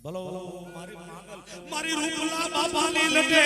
ભલો મારી માંગલ મારી રૂપલા બાપાની લટે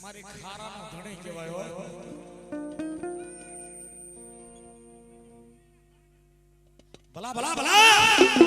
મારી ખારાનો ધણી કહેવાય હો ભલા ભલા ભલા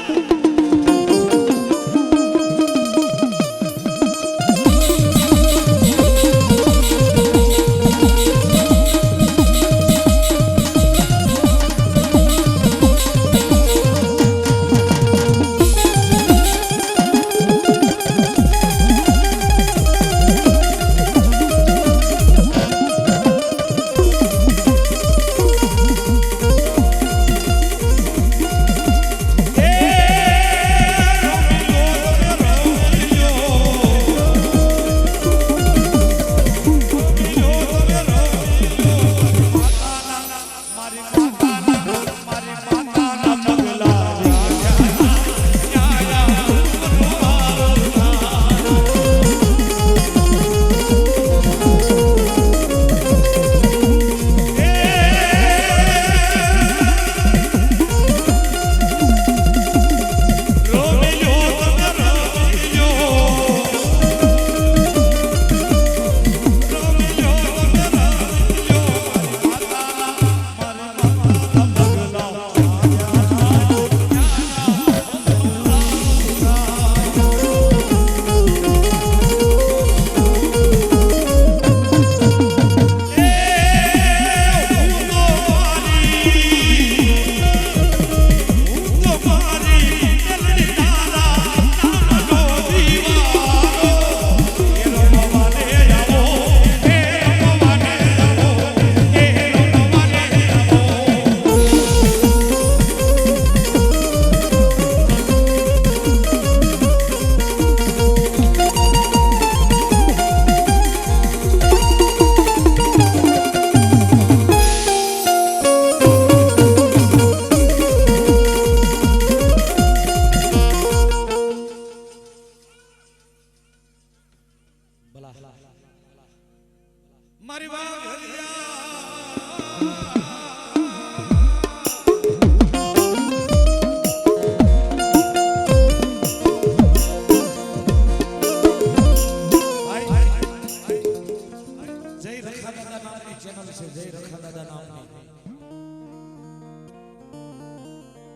મારી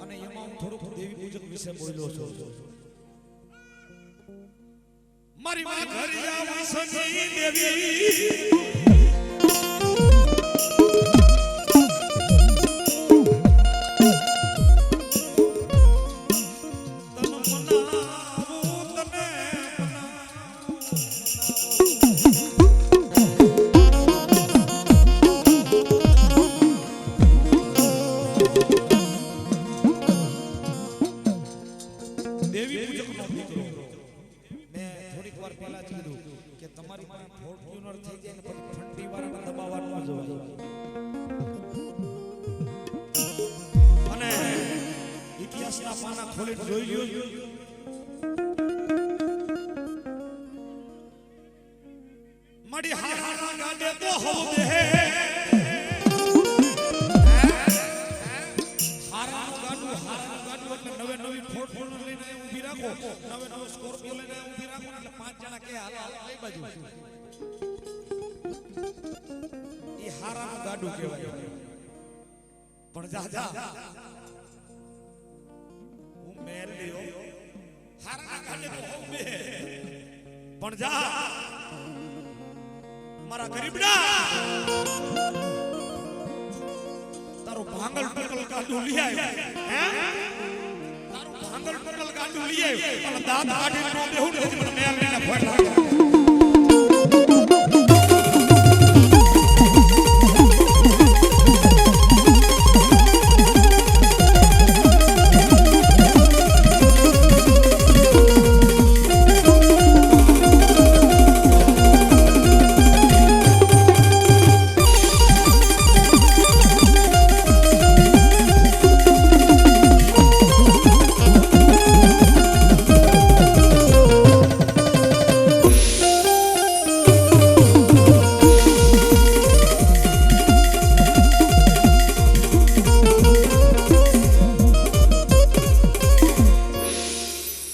અને એમાં થોડુંક દેવી પૂજક વિશે બોલ્યો છું મારી માં ઘરિયા વિસની દેવી અને ઇતિહાસના પાના ખોલી જોઈ લ્યો. મારી હારાના ગાડે તો હોવે હારાનું ગાડું એટલે નવે નવી ફોટ લઈને ઊભી રાખો, નવે નવો સ્કોર્પિયો લઈને ઊભી રાખો એટલે 5 જણા કે હાલો કઈ બાજુ એ હારાનું ગાડું કહેવાય. પણ જા હું મેલ લ્યો હારાના ગાડે તો હોવે પણ જા મારા ગરીબડા તારો ભાંગલ ટોટલ ગાડું લઈ આવ્યો. હે તારો ભાંગલ ટોટલ ગાડું લઈ આવ્યો. પણ દાંત કાઢીને નો બેહું ને મને મેલ લઈને ફોટ લાગે.